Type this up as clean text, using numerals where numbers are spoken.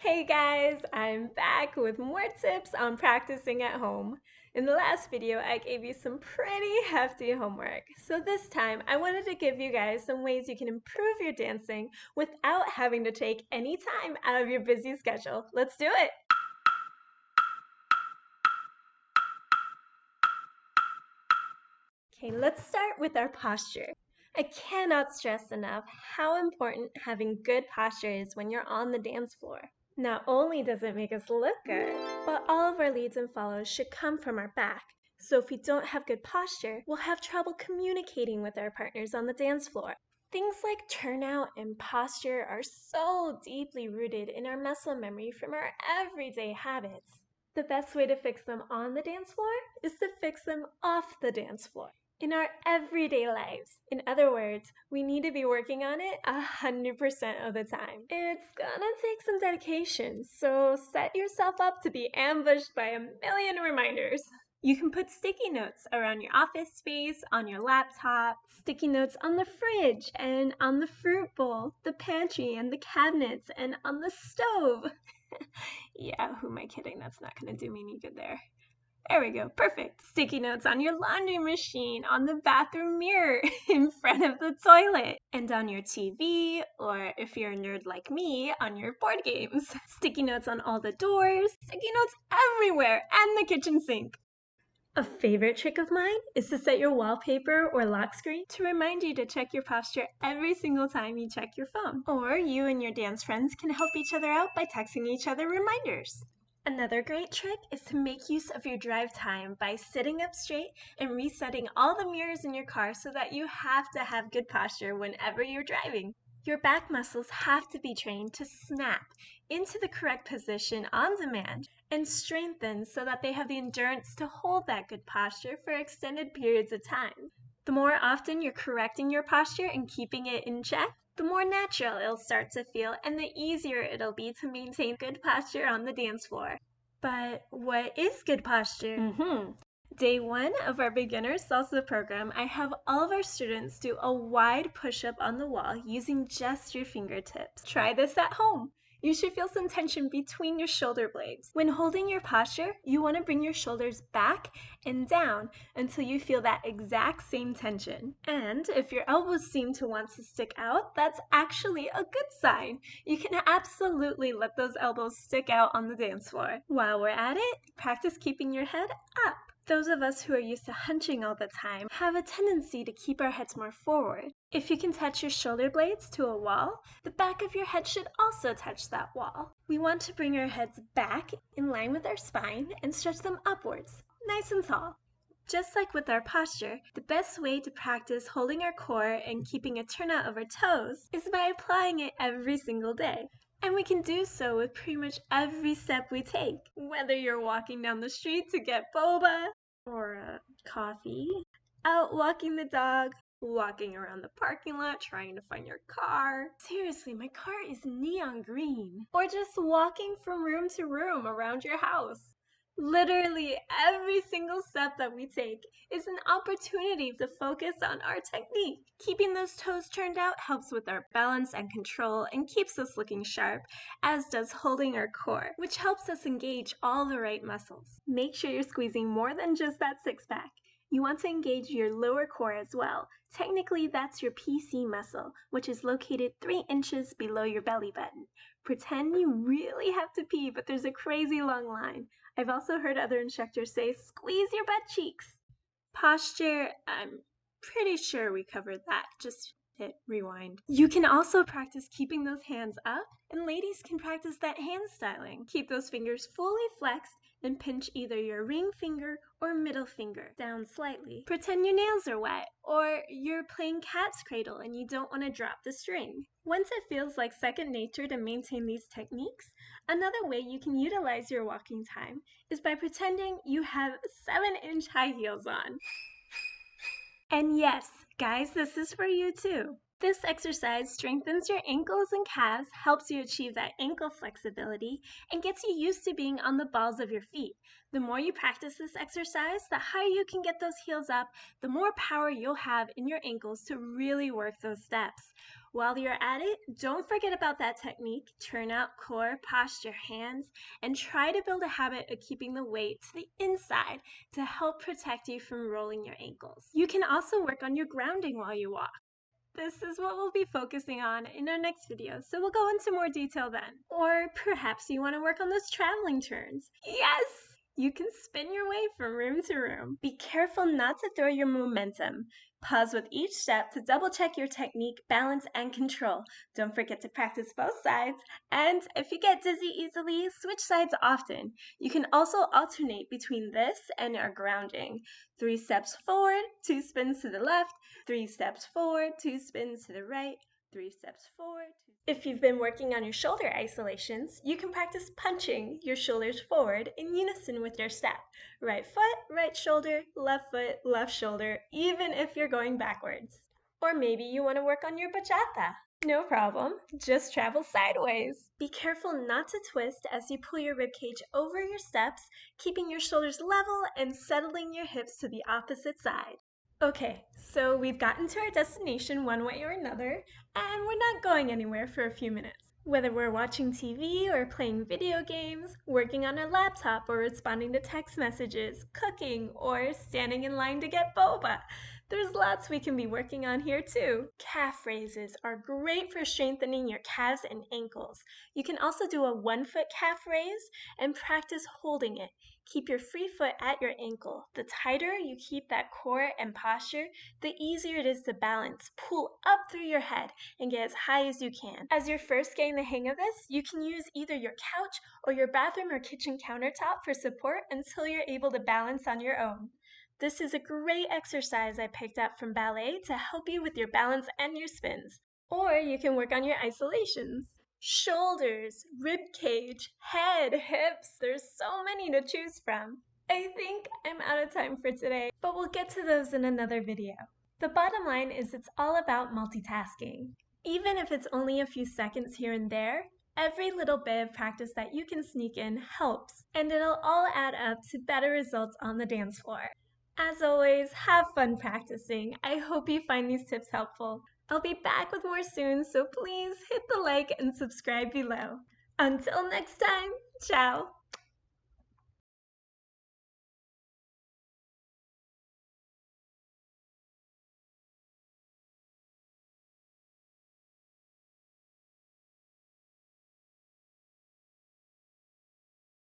Hey guys, I'm back with more tips on practicing at home. In the last video, I gave you some pretty hefty homework. So this time, I wanted to give you guys some ways you can improve your dancing without having to take any time out of your busy schedule. Let's do it! Okay, let's start with our posture. I cannot stress enough how important having good posture is when you're on the dance floor. Not only does it make us look good, but all of our leads and follows should come from our back. So if we don't have good posture, we'll have trouble communicating with our partners on the dance floor. Things like turnout and posture are so deeply rooted in our muscle memory from our everyday habits. The best way to fix them on the dance floor is to fix them off the dance floor in our everyday lives. In other words, we need to be working on it 100% of the time. It's gonna take some dedication, so set yourself up to be ambushed by a million reminders. You can put sticky notes around your office space, on your laptop, sticky notes on the fridge and on the fruit bowl, the pantry and the cabinets, and on the stove. Yeah, who am I kidding? That's not gonna do me any good there. There we go, perfect. Sticky notes on your laundry machine, on the bathroom mirror, in front of the toilet, and on your TV, or if you're a nerd like me, on your board games. Sticky notes on all the doors, sticky notes everywhere, and the kitchen sink. A favorite trick of mine is to set your wallpaper or lock screen to remind you to check your posture every single time you check your phone. Or you and your dance friends can help each other out by texting each other reminders. Another great trick is to make use of your drive time by sitting up straight and resetting all the mirrors in your car so that you have to have good posture whenever you're driving. Your back muscles have to be trained to snap into the correct position on demand and strengthen so that they have the endurance to hold that good posture for extended periods of time. The more often you're correcting your posture and keeping it in check, the more natural it'll start to feel and the easier it'll be to maintain good posture on the dance floor. But what is good posture? Day 1 of our beginner salsa program, I have all of our students do a wide push-up on the wall using just your fingertips. Try this at home. You should feel some tension between your shoulder blades. When holding your posture, you want to bring your shoulders back and down until you feel that exact same tension. And if your elbows seem to want to stick out, that's actually a good sign. You can absolutely let those elbows stick out on the dance floor. While we're at it, practice keeping your head up. Those of us who are used to hunching all the time have a tendency to keep our heads more forward. If you can touch your shoulder blades to a wall, the back of your head should also touch that wall. We want to bring our heads back in line with our spine and stretch them upwards, nice and tall. Just like with our posture, the best way to practice holding our core and keeping a turnout of our toes is by applying it every single day. And we can do so with pretty much every step we take. Whether you're walking down the street to get boba or coffee, out walking the dog, walking around the parking lot trying to find your car. Seriously, my car is neon green. Or just walking from room to room around your house. Literally every single step that we take is an opportunity to focus on our technique. Keeping those toes turned out helps with our balance and control and keeps us looking sharp, as does holding our core, which helps us engage all the right muscles. Make sure you're squeezing more than just that six-pack. You want to engage your lower core as well. Technically, that's your PC muscle, which is located 3 inches below your belly button. Pretend you really have to pee, but there's a crazy long line. I've also heard other instructors say, squeeze your butt cheeks. Posture, I'm pretty sure we covered that. Just hit rewind. You can also practice keeping those hands up, and ladies can practice that hand styling. Keep those fingers fully flexed and pinch either your ring finger or middle finger down slightly. Pretend your nails are wet, or you're playing cat's cradle and you don't want to drop the string. Once it feels like second nature to maintain these techniques, another way you can utilize your walking time is by pretending you have 7-inch high heels on. And yes, guys, this is for you too. This exercise strengthens your ankles and calves, helps you achieve that ankle flexibility, and gets you used to being on the balls of your feet. The more you practice this exercise, the higher you can get those heels up, the more power you'll have in your ankles to really work those steps. While you're at it, don't forget about that technique. Turn out core, posture, hands, and try to build a habit of keeping the weight to the inside to help protect you from rolling your ankles. You can also work on your grounding while you walk. This is what we'll be focusing on in our next video, so we'll go into more detail then. Or perhaps you want to work on those traveling turns. Yes! You can spin your way from room to room. Be careful not to throw your momentum. Pause with each step to double check your technique, balance, and control. Don't forget to practice both sides. And if you get dizzy easily, switch sides often. You can also alternate between this and our grounding. 3 steps forward, 2 spins to the left, 3 steps forward, 2 spins to the right, 3 steps forward. If you've been working on your shoulder isolations, you can practice punching your shoulders forward in unison with your step. Right foot, right shoulder, left shoulder, even if you're going backwards. Or maybe you want to work on your bachata. No problem, just travel sideways. Be careful not to twist as you pull your ribcage over your steps, keeping your shoulders level and settling your hips to the opposite side. Okay, so we've gotten to our destination one way or another, and we're not going anywhere for a few minutes. Whether we're watching TV or playing video games, working on a laptop or responding to text messages, cooking, or standing in line to get boba, there's lots we can be working on here too. Calf raises are great for strengthening your calves and ankles. You can also do a 1-foot calf raise and practice holding it. Keep your free foot at your ankle. The tighter you keep that core and posture, the easier it is to balance. Pull up through your head and get as high as you can. As you're first getting the hang of this, you can use either your couch or your bathroom or kitchen countertop for support until you're able to balance on your own. This is a great exercise I picked up from ballet to help you with your balance and your spins. Or you can work on your isolations. Shoulders, rib cage, head, hips, there's so many to choose from. I think I'm out of time for today, but we'll get to those in another video. The bottom line is it's all about multitasking. Even if it's only a few seconds here and there, every little bit of practice that you can sneak in helps, and it'll all add up to better results on the dance floor. As always, have fun practicing. I hope you find these tips helpful. I'll be back with more soon, so please hit the like and subscribe below. Until next time, ciao!